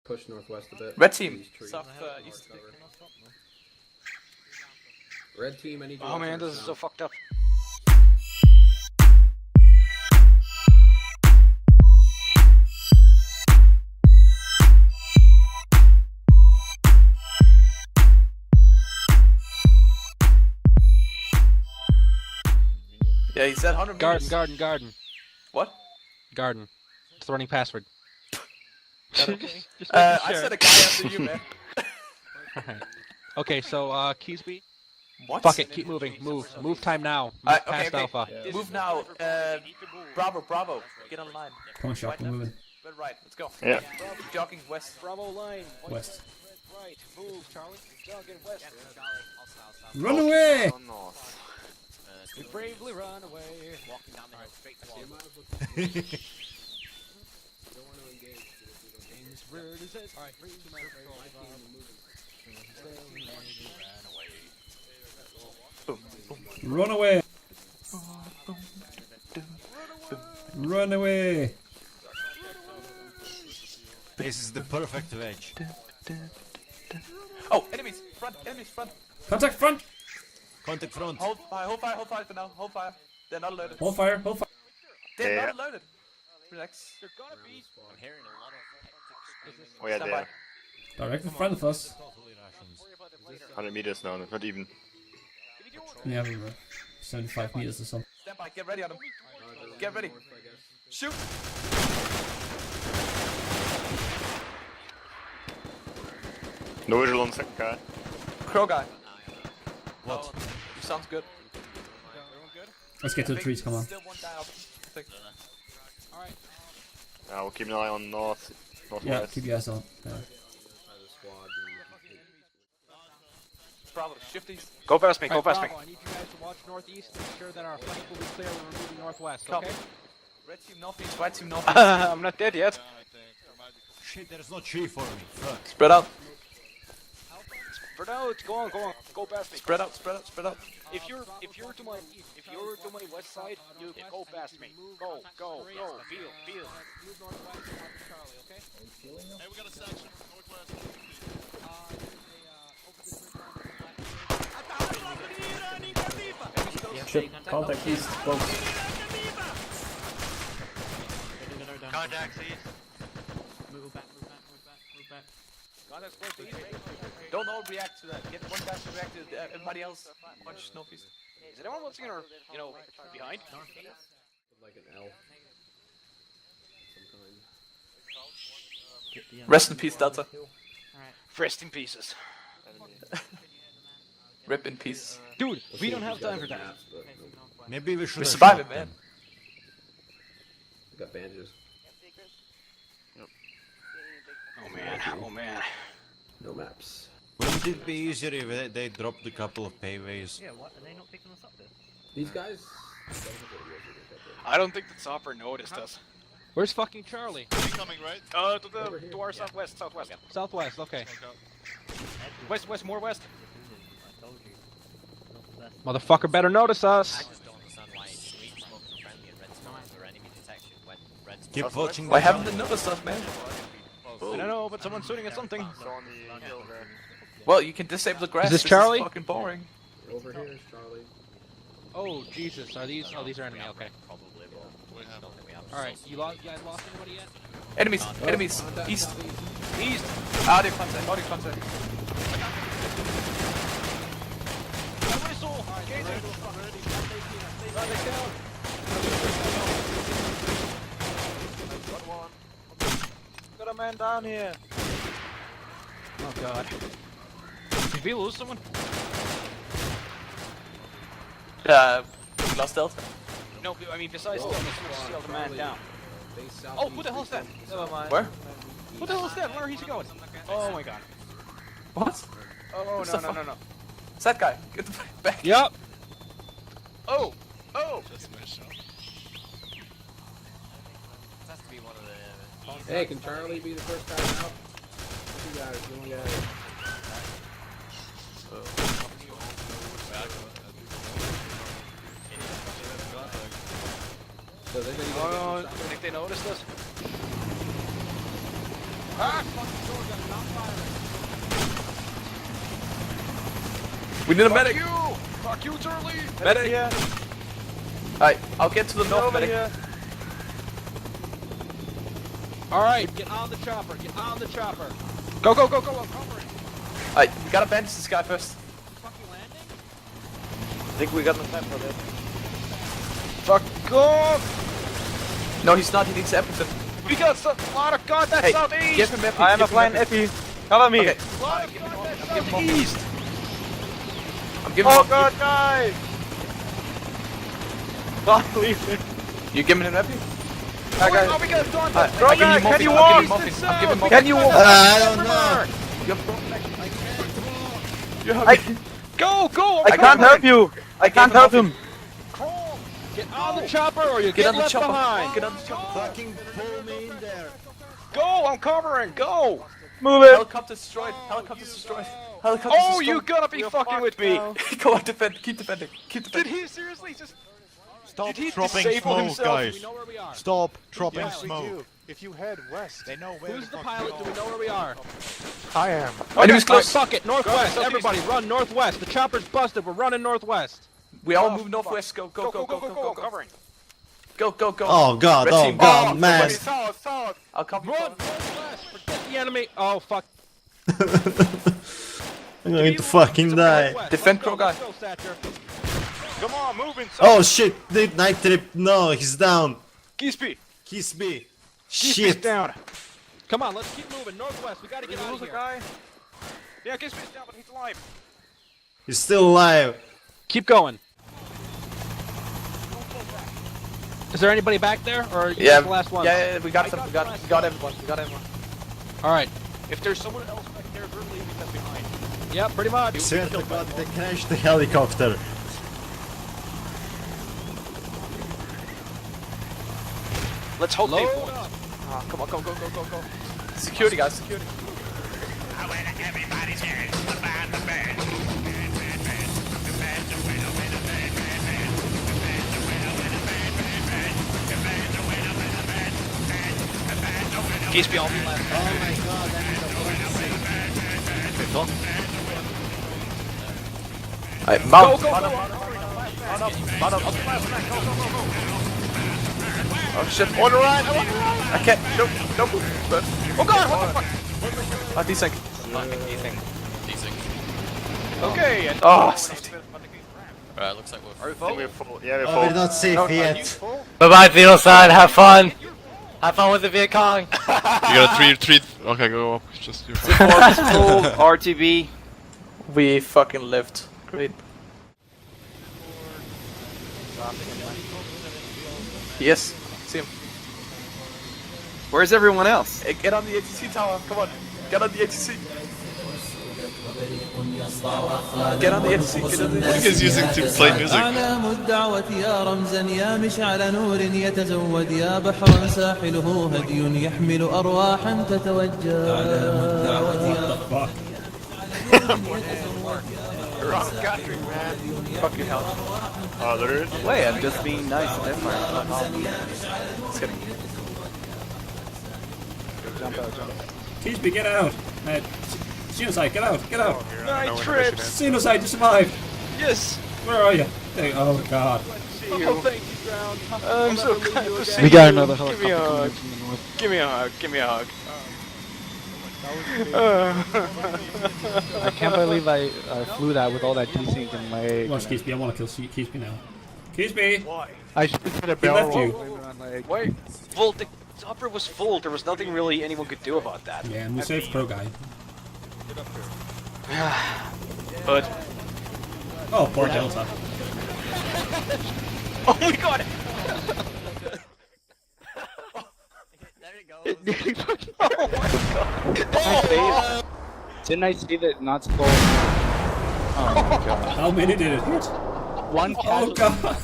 Push northwest a bit. Red team. South, east. Red team, I need you. Oh man, this is so fucked up. Yeah, he said 100 meters. Garden. What? Garden. It's running password. Okay. I said a guy after you, man. Alright. Okay, so Keysby. What? Fuck it, keep moving. Move time now. Move past Alpha. Yeah. Move now. Bravo. Get on line. Come on, shot, we're moving. Right, let's go. Yeah. Keep jogging west. Bravo line. West. Right. Move, Charlie. Jogging west. Run away! We bravely run away. Walking down the hill straight to Don't want to engage if we don't Where is it? Alright, Run away! Run away! This is the perfect wedge. Oh, enemies! Front! Contact front! Contact front. Hold fire for now. Hold fire. They're not alerted. Hold fire! They're Yeah. not alerted. Relax. They're gonna be. I'm hearing a lot of hectic Oh yeah, Stand there. by. Direct in front of us. 100 meters now, not even. Yeah, we were 75 meters or something. Stand by. Get ready on them. Get ready. Shoot! No visual on second guy. Crow guy. What? You sounds good. Let's get to the trees, come on. Still one guy up. I think. Alright. We'll keep an eye on northwest. Yeah, keep your eyes on. Bravo. Shift east. Go past me. Go past me. I need you guys to watch northeast. Make sure that our flank will be clear when we're moving northwest. Come. Okay. Red team northeast. White team northeast. I'm not dead yet. Shit, there's no tree for me. Fuck. Spread out. Spread out. Go on. Go past me. Spread out. If you're to my west side, you can go past me. Go. Feel. Move northwest to Charlie, okay? Hey, we got a section. Northwest. Ship, contact east, close. Contact east. Move back. Don't all react to that. Get one guy to react to everybody else. Watch northeast. Is anyone watching or behind? Like an L. Some kind. Rest in peace, Delta. Rest in pieces. Rip in peace. Dude, we don't have time for that. Maybe we should. We're surviving, man. We got bandages. Oh man. No maps. Wouldn't it be easier if they dropped a couple of payways? Yeah, what? Are they not picking us up there? These guys? I don't think the chopper noticed us. Where's fucking Charlie? Incoming, right? To our southwest. Southwest, okay. West, more west. I told you. Northwest. Motherfucker better notice us. I just don't understand why sweet smoke from friendly and red smoke for enemy detection when red smoke. Keep watching. Why haven't they noticed us, man? I don't know, but someone's shooting at something. Well, you can disable the grass. Is this Charlie? Is fucking boring. Over here is Charlie. Oh Jesus, are these? Oh, these are enemy. Okay. Probably, but we don't think we have. All right, you guys lost anybody yet? Enemies. East. Audio contact. Whistle. Got a man down here. Oh God. Did we lose someone? We lost Delta. No, I mean besides Delta, let's steal the man down. Oh, who the hell is that? Never mind. Where? Who the hell is that? Where is he going? Oh my God. What? Oh no. It's that guy. Get the back. Yup. Oh. Just missed up. This has to be one of the. Hey, can Charlie be the first guy out? You guys, you one guy. So they I think they noticed us. Ah, fuck. We need a medic. Fuck you, Turley! Medic. Alright, I'll get to the north medic. Alright, get on the chopper, get on the chopper. Go, go, go, go, I'm covering. Alright, we gotta bandage this guy first. Fucking landing? I think we got the time for this. Fuck off! No, he's not. He needs Epicenter. We got some. Lot of God, that's Hey, southeast! give him Epi. I am give him applying Epi. Epi. Cover me. Okay. Lot of God, that's give him southeast! I'm giving Oh him. god, guys! God, leave me. You giving him Epi? Oh, we got it done! Alright, Bro, I'm giving you can you morphine. walk? I'm giving morphine. I'm giving morphine. Can you walk? I don't know. Go, go! I can't help you. I can't help him. Crawl! Get on the chopper or you Get get on the left chopper. behind! Get on the chopper. Fucking pull me in there. Go, I'm covering, go! Move it. Helicopter's destroyed. Helicopter's destroyed. Helicopter's Oh, destroyed. you gotta be fucking with me! Go on, defend. Keep defending. Keep Did defending. he seriously just... Stop Did he dropping disable smoke, himself? guys. Do we know where we are? Stop dropping Yeah, smoke. If you head west, they know where. Who's the pilot? Do we know where we are? I am. Enemy's close. Fuck it, northwest, everybody run northwest. The chopper's busted, we're running northwest. We all move northwest. Go, go, go, go, go, go, go. covering. Go, go, go. Oh god, Red oh team. god, Oh, man. South, south. I'll cover you. Run northwest, forget the enemy. Oh, fuck. I'm going to fucking die. Defend Let's go, Crow let's go, Thatcher. Come on, moving. Oh shit, the Nighttripz. No, he's down. Giesby, Kiss me. Giesby's Shit. down. Come on, let's keep moving northwest. We gotta get out of here. guy? Yeah, Giesby's down, but he's alive. He's still alive. Keep going. Is there anybody back there, or you Yeah, the last one? yeah, we got them. We got everyone. We got everyone. All right. If there's someone else back there, we're leaving them behind. Yeah, pretty much. Swear to god, they crashed the helicopter. Let's hope they won. Ah, come on, go, go, go, go, go. Security, guys, security. Giesby, I'll be last. Alright, mount. Go, go, Mount go. up, mount up. Oh shit, on the right. I can't, nope, nope. Oh god, what the fuck? Ah, desync. Okay. Oh, safety. Alright, looks like we're I think we're full. Yeah, we're Oh, full. we're not safe yet. Bye bye, Zero Sign. Have fun. Have fun with the Viet Cong. You got a three. Okay, go up. Just you're fine. Full RTB. We fucking lived. Great. Yes, see him. Where's everyone else? Hey, get on the ATC tower, come on. Get on the ATC. Get on the ATC, get on the What are you guys using to play music? أعلام الدعوة يا رمزا يا مشعل نور يتزود يا بحرا ساحله هدي يحمل أرواحا تتوجه wrong country, man. Fucking hell. Oh, there is. Wait, I'm just being nice to Denmark. Just kidding. Kiesby, get out! Xenocide, get out! Get out! Nighttripz. Xenocide, you survived! Yes. Where are you? There, oh god. Oh, thank you, Ground. I'm so glad to see We got another Give me a hug. Give me a hug. Give me a hug. I can't believe I flew that with all that desync in my. Watch Kiesby, I want to kill Kiesby now. Kiesby! I should have hit a He barrel left roll. you. Wait. Full. The upper was full. There was nothing really anyone could do about that. Yeah, and we saved Pro Guy. But. Oh, poor Delta. Oh my god! there it goes. Oh my god! Didn't I see that not so? Oh my god. How many did it hit? One Oh casualty. god!